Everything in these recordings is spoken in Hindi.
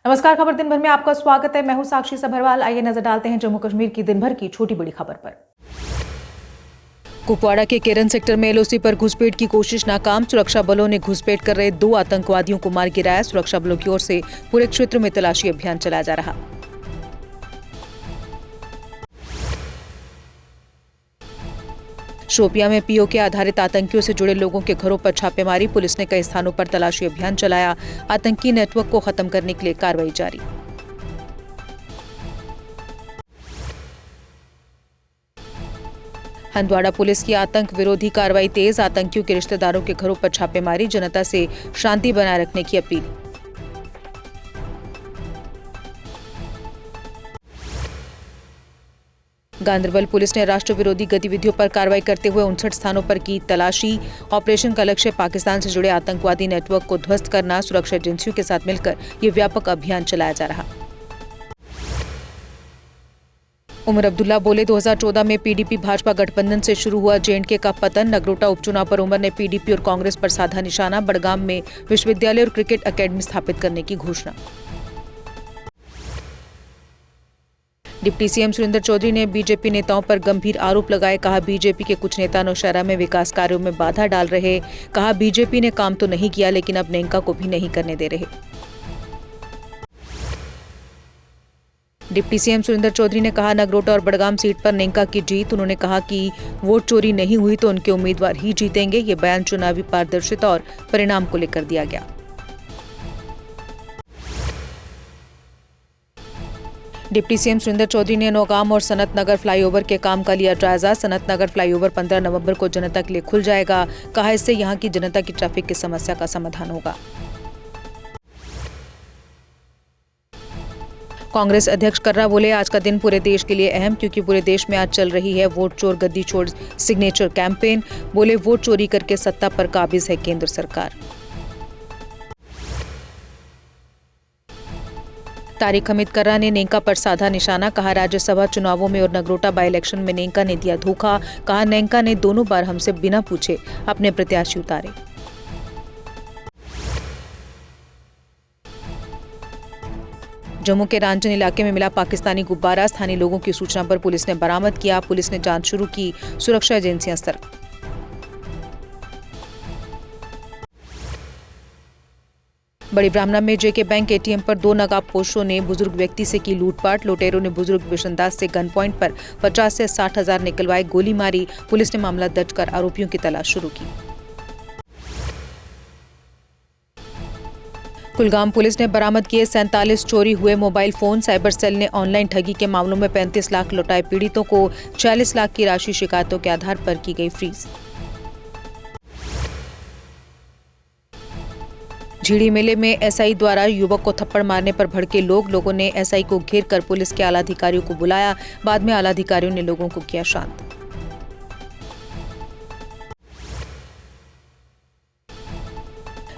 नमस्कार, खबर दिन भर में आपका स्वागत है। मैं हूं साक्षी सभरवाल। आइए नजर डालते हैं जम्मू कश्मीर की दिन भर की छोटी बड़ी खबर पर। कुपवाड़ा के केरन सेक्टर में एलओसी पर घुसपैठ की कोशिश नाकाम। सुरक्षा बलों ने घुसपैठ कर रहे 2 आतंकवादियों को मार गिराया। सुरक्षा बलों की ओर से पूरे क्षेत्र में तलाशी अभियान चलाया जा रहा। शोपियां में पीओके आधारित आतंकियों से जुड़े लोगों के घरों पर छापेमारी। पुलिस ने कई स्थानों पर तलाशी अभियान चलाया। आतंकी नेटवर्क को खत्म करने के लिए कार्रवाई जारी। हंदवाड़ा पुलिस की आतंक विरोधी कार्रवाई तेज। आतंकियों के रिश्तेदारों के घरों पर छापेमारी। जनता से शांति बनाए रखने की अपील। गांदरबल पुलिस ने राष्ट्र विरोधी गतिविधियों पर कार्रवाई करते हुए 59 स्थानों पर की तलाशी। ऑपरेशन का लक्ष्य पाकिस्तान से जुड़े आतंकवादी नेटवर्क को ध्वस्त करना। सुरक्षा एजेंसियों के साथ मिलकर ये व्यापक अभियान चलाया जा रहा। उमर अब्दुल्ला बोले, 2014 में पीडीपी भाजपा गठबंधन से शुरू हुआ जेएंडके का पतन। नगरोटा उपचुनाव पर उमर ने पीडीपी और कांग्रेस पर साधा निशाना। बड़गाम में विश्वविद्यालय और क्रिकेट अकेडमी स्थापित करने की घोषणा। डिप्टी सीएम सुरेंद्र चौधरी ने बीजेपी नेताओं पर गंभीर आरोप लगाए। कहा, बीजेपी के कुछ नेता नौशहरा में विकास कार्यों में बाधा डाल रहे। कहा, बीजेपी ने काम तो नहीं किया लेकिन अब नेंका को भी नहीं करने दे रहे। डिप्टी सीएम सुरेंद्र चौधरी ने कहा, नगरोटा और बड़गाम सीट पर नेंका की जीत। उन्होंने कहा कि वोट चोरी नहीं हुई तो उनके उम्मीदवार ही जीतेंगे। ये बयान चुनावी पारदर्शिता और परिणाम को लेकर दिया गया। डिप्टी सीएम सुरेंद्र चौधरी ने नौगाम और सनत नगर फ्लाईओवर के काम का लिया जायजा। सनत नगर फ्लाईओवर 15 नवंबर को जनता के लिए खुल जाएगा। कहा, इससे यहां की जनता की ट्रैफिक की समस्या का समाधान होगा। कांग्रेस अध्यक्ष कर्रा बोले, आज का दिन पूरे देश के लिए अहम, क्योंकि पूरे देश में आज चल रही है वोट चोर गद्दी छोड़ सिग्नेचर कैंपेन। बोले, वोट चोरी करके सत्ता पर काबिज है केंद्र सरकार। तारिक हमीद कर्रा ने नेंका पर साधा निशाना। कहा, राज्यसभा चुनावों में और नगरोटा बाई इलेक्शन में नेंका ने दिया धोखा। कहा, नेंका ने दोनों बार हमसे बिना पूछे अपने प्रत्याशी उतारे। जम्मू के रांचन इलाके में मिला पाकिस्तानी गुब्बारा। स्थानीय लोगों की सूचना पर पुलिस ने बरामद किया। पुलिस ने जांच शुरू की। सुरक्षा एजेंसियां सतर्क। बड़ी ब्राह्मणा में जेके बैंक एटीएम पर 2 नकाबपोशों ने बुजुर्ग व्यक्ति से की लूटपाट। लुटेरों ने बुजुर्ग बिशनदास से गन पॉइंट पर 50 से 60 हजार निकलवाए। गोली मारी। पुलिस ने मामला दर्ज कर आरोपियों की तलाश शुरू की। कुलगाम पुलिस ने बरामद किए 47 चोरी हुए मोबाइल फोन। साइबर सेल ने ऑनलाइन ठगी के मामलों में 35 लाख लौटाए पीड़ितों को। 40 लाख की राशि शिकायतों के आधार पर की गई फ्रीज। झीड़ी मेले में एसआई द्वारा युवक को थप्पड़ मारने पर भड़के लोगों ने एसआई को घेर कर पुलिस के आला अधिकारियों को बुलाया। बाद में आला अधिकारियों ने लोगों को किया शांत।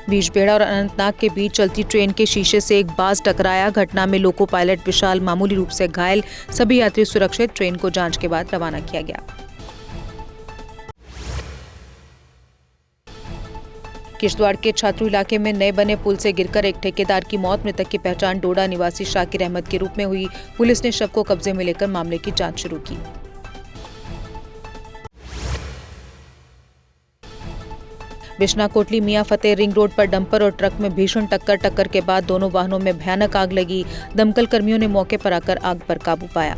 बीजबेड़ा और अनंतनाग के बीच चलती ट्रेन के शीशे से एक बाज टकराया। घटना में लोको पायलट विशाल मामूली रूप से घायल। सभी यात्री सुरक्षित। ट्रेन को जांच के बाद रवाना किया गया। किश्तवाड़ के छात्रू इलाके में नए बने पुल से गिरकर एक ठेकेदार की मौत। मृतक की पहचान डोडा निवासी शाकिर अहमद के रूप में हुई। पुलिस ने शव को कब्जे में लेकर मामले की जांच शुरू की। बिश्ना कोटली मियां फतेह रिंग रोड पर डंपर और ट्रक में भीषण टक्कर के बाद दोनों वाहनों में भयानक आग लगी। दमकल कर्मियों ने मौके पर आकर आग पर काबू पाया।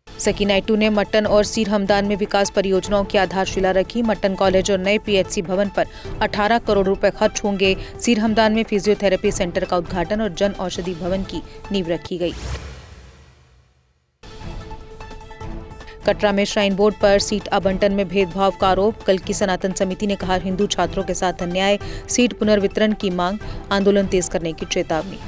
सकीनाइटू ने मट्टन और सीर हमदान में विकास परियोजनाओं की आधारशिला रखी। मट्टन कॉलेज और नए पीएचसी भवन पर 18 करोड़ रुपए खर्च होंगे। सीर हमदान में फिजियोथेरेपी सेंटर का उद्घाटन और जन औषधि भवन की नींव रखी गई। कटरा में श्राइन बोर्ड पर सीट आवंटन में भेदभाव का आरोप। कल की सनातन समिति ने कहा, हिंदू छात्रों के साथ अन्याय। सीट पुनर्वितरण की मांग। आंदोलन तेज करने की चेतावनी।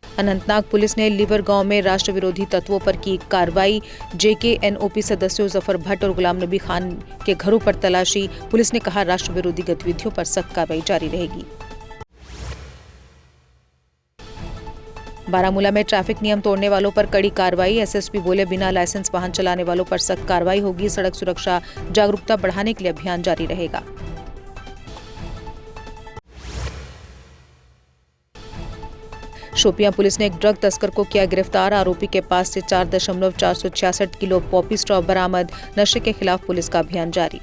अनंतनाग पुलिस ने लीवर गांव में राष्ट्र विरोधी तत्वों पर की कार्रवाई। जेकेएनओपी सदस्यों जफर भट्ट और गुलाम नबी खान के घरों पर तलाशी। पुलिस ने कहा, राष्ट्र विरोधी गतिविधियों पर सख्त कार्रवाई जारी रहेगी। बारामूला में ट्रैफिक नियम तोड़ने वालों पर कड़ी कार्रवाई। एसएसपी बोले बिना लाइसेंस वाहन चलाने वालों पर सख्त कार्रवाई होगी। सड़क सुरक्षा जागरूकता बढ़ाने के लिए अभियान जारी रहेगा। शोपियां पुलिस ने एक ड्रग तस्कर को किया गिरफ्तार। आरोपी के पास से 4.466 किलो पॉपी स्ट्रॉ बरामद। नशे के खिलाफ पुलिस का अभियान जारी।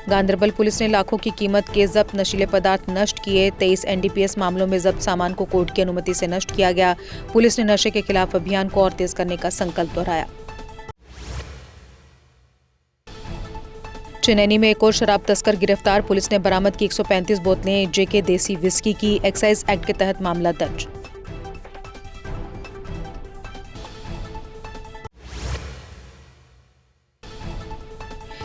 गांदरबल पुलिस ने लाखों की कीमत के जब्त नशीले पदार्थ नष्ट किए। 23 एनडीपीएस मामलों में जब्त सामान को कोर्ट की अनुमति से नष्ट किया गया। पुलिस ने नशे के खिलाफ अभियान को और तेज करने का संकल्प दोहराया। चेन्नई में एक और शराब तस्कर गिरफ्तार। पुलिस ने बरामद की 135 बोतलें जेके देसी विस्की की। एक्साइज एक्ट के तहत मामला दर्ज।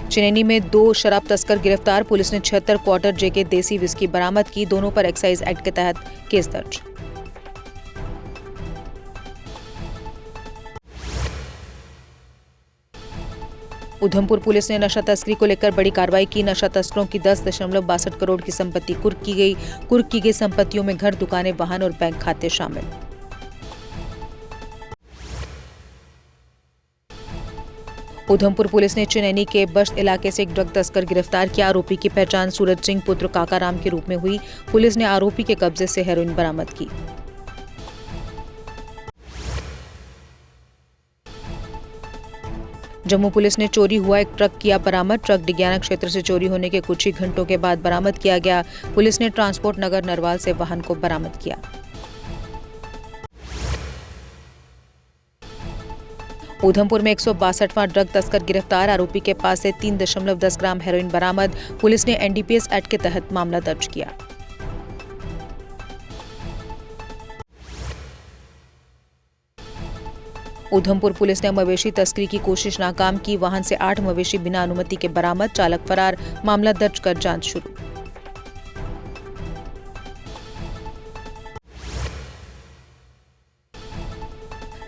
चेन्नई में 2 शराब तस्कर गिरफ्तार। पुलिस ने 76 क्वार्टर जेके देसी विस्की बरामद की। दोनों पर एक्साइज एक्ट के तहत केस दर्ज। उधमपुर पुलिस ने नशा तस्करी को लेकर बड़ी कार्रवाई की। नशा तस्करों की 10.62 करोड़ की संपत्ति कुर्क की गई। कुर्क की गई संपत्तियों में घर, दुकानें, वाहन और बैंक खाते शामिल। उधमपुर पुलिस ने चेन्नई के बश्त इलाके से एक ड्रग तस्कर गिरफ्तार किया। आरोपी की पहचान सूरज सिंह पुत्र काकाराम के रूप में हुई। पुलिस ने आरोपी के कब्जे से हेरोइन बरामद की। जम्मू पुलिस ने चोरी हुआ एक ट्रक किया बरामद। ट्रक डिग्याना क्षेत्र से चोरी होने के कुछ ही घंटों के बाद बरामद किया गया। पुलिस ने ट्रांसपोर्ट नगर नरवाल से वाहन को बरामद किया। उधमपुर में 162वां ड्रग तस्कर गिरफ्तार। आरोपी के पास से 3.10 ग्राम हेरोइन बरामद। पुलिस ने एनडीपीएस एक्ट के तहत मामला दर्ज किया। उधमपुर पुलिस ने मवेशी तस्करी की कोशिश नाकाम की। वाहन से 8 मवेशी बिना अनुमति के बरामद। चालक फरार। मामला दर्ज कर जांच शुरू।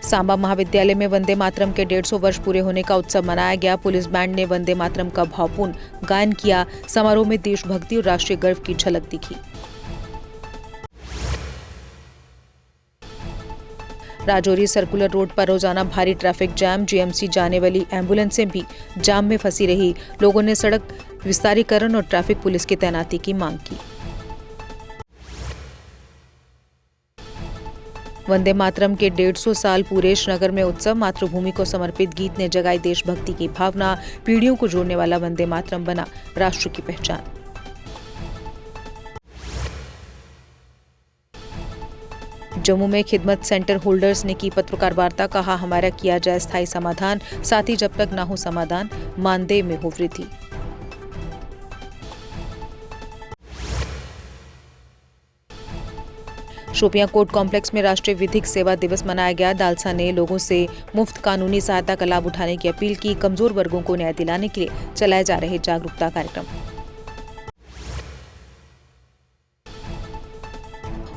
सांबा महाविद्यालय में वंदे मातरम के 150 वर्ष पूरे होने का उत्सव मनाया गया। पुलिस बैंड ने वंदे मातरम का भावपूर्ण गायन किया। समारोह में देशभक्ति और राष्ट्रीय गर्व की झलक दिखी। राजौरी सर्कुलर रोड पर रोजाना भारी ट्रैफिक जैम। जीएमसी जाने वाली एम्बुलेंसें भी जाम में फंसी रही। लोगों ने सड़क विस्तारीकरण और ट्रैफिक पुलिस की तैनाती की मांग की। वंदे मातरम के 150 साल पूरे श्रीनगर में उत्सव। मातृभूमि को समर्पित गीत ने जगाई देशभक्ति की भावना। पीढ़ियों को जोड़ने वाला वंदे मातरम बना राष्ट्र की पहचान। जम्मू में खिदमत सेंटर होल्डर्स ने की पत्रकार वार्ता। कहा हमारा किया जाए स्थायी समाधान, साथ ही जब तक ना हो समाधान मानदेय में हो वृद्धि। शोपियां कोर्ट कॉम्प्लेक्स में राष्ट्रीय विधिक सेवा दिवस मनाया गया। दालसा ने लोगों से मुफ्त कानूनी सहायता का लाभ उठाने की अपील की। कमजोर वर्गों को न्याय दिलाने के लिए चलाए जा रहे जागरूकता कार्यक्रम।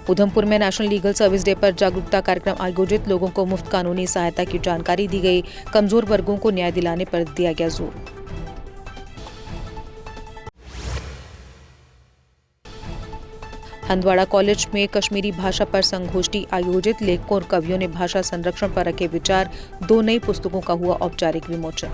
उधमपुर में नेशनल लीगल सर्विस डे पर जागरूकता कार्यक्रम आयोजित। लोगों को मुफ्त कानूनी सहायता की जानकारी दी गई। कमजोर वर्गों को न्याय दिलाने पर दिया गया जोर। हंदवाड़ा कॉलेज में कश्मीरी भाषा पर संगोष्ठी आयोजित। लेखकों और कवियों ने भाषा संरक्षण पर रखे विचार। 2 नई पुस्तकों का हुआ औपचारिक विमोचन।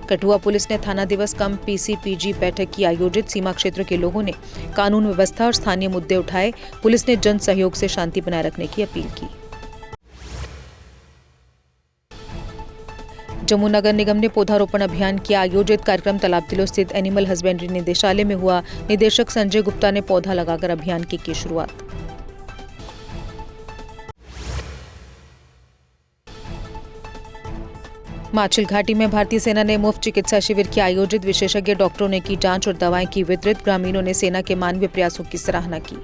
कठुआ पुलिस ने थाना दिवस कम पीसीपीजी बैठक की आयोजित। सीमा क्षेत्र के लोगों ने कानून व्यवस्था और स्थानीय मुद्दे उठाए। पुलिस ने जन सहयोग से शांति बनाए रखने की अपील की। जम्मू नगर निगम ने पौधारोपण अभियान किया आयोजित। कार्यक्रम तालाब तिलो स्थित एनिमल हस्बेंड्री निदेशालय में हुआ। निदेशक संजय गुप्ता ने पौधा लगाकर अभियान की शुरुआत। माछिल घाटी में भारतीय सेना ने मुफ्त चिकित्सा शिविर की आयोजित। विशेषज्ञ डॉक्टरों ने की जांच और दवाएं की वितरित। ग्रामीणों ने सेना के मानवीय प्रयासों की सराहना की।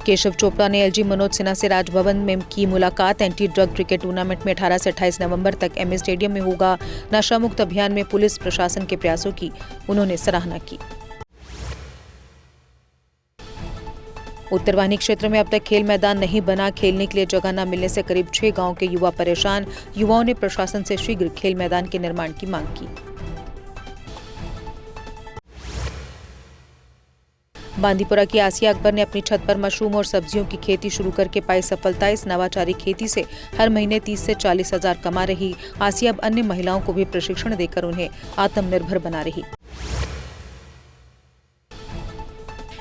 केशव चोपड़ा ने एलजी मनोज सिन्हा से राजभवन में की मुलाकात। एंटी ड्रग क्रिकेट टूर्नामेंट में 18 से 28 नवंबर तक एमए स्टेडियम में होगा। नशा मुक्त अभियान में पुलिस प्रशासन के प्रयासों की उन्होंने सराहना की। उत्तरवाहिनी क्षेत्र में अब तक खेल मैदान नहीं बना, खेलने के लिए जगह न मिलने से करीब 6 गांव के युवा परेशान। युवाओं ने प्रशासन से शीघ्र खेल मैदान के निर्माण की मांग की। बांदीपुरा की आसिया अकबर ने अपनी छत पर मशरूम और सब्जियों की खेती शुरू करके पाई सफलता। इस नवाचारी खेती से हर महीने 30 से 40 हजार कमा रही आसिया अब अन्य महिलाओं को भी प्रशिक्षण देकर उन्हें आत्मनिर्भर बना रही।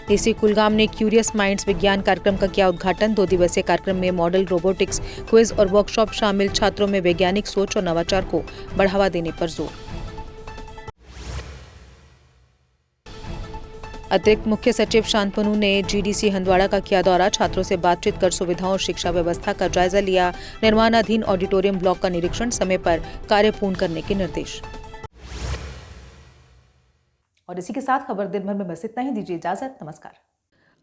डीसी कुलगाम ने क्यूरियस माइंड्स विज्ञान कार्यक्रम का किया उद्घाटन। 2 दिवसीय कार्यक्रम में मॉडल, रोबोटिक्स, क्विज और वर्कशॉप शामिल। छात्रों में वैज्ञानिक सोच और नवाचार को बढ़ावा देने पर जोर। अतिरिक्त मुख्य सचिव शांतनु ने जीडीसी हंदवाड़ा का किया दौरा। छात्रों से बातचीत कर सुविधाओं और शिक्षा व्यवस्था का जायजा लिया। निर्माणाधीन ऑडिटोरियम ब्लॉक का निरीक्षण, समय पर कार्य पूर्ण करने के निर्देश। और इसी के साथ खबर दिन भर में बस इतना ही। दीजिए इजाजत, नमस्कार।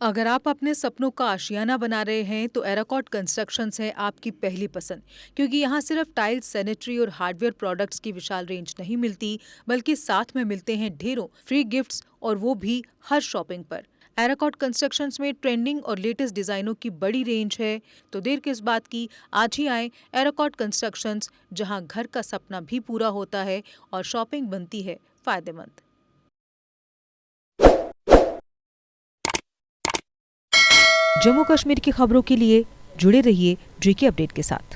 अगर आप अपने सपनों का आशियाना बना रहे हैं तो एराकॉट कंस्ट्रक्शंस है आपकी पहली पसंद, क्योंकि यहाँ सिर्फ टाइल्स, सैनिटरी और हार्डवेयर प्रोडक्ट्स की विशाल रेंज नहीं मिलती, बल्कि साथ में मिलते हैं ढेरों फ्री गिफ्ट्स, और वो भी हर शॉपिंग पर। एराकॉट कंस्ट्रक्शंस में ट्रेंडिंग और लेटेस्ट डिजाइनों की बड़ी रेंज है, तो देर किस बात की, आज ही आए एराकॉट कंस्ट्रक्शंस, जहां घर का सपना भी पूरा होता है और शॉपिंग बनती है फायदेमंद। जम्मू कश्मीर की खबरों के लिए जुड़े रहिए जीके अपडेट के साथ।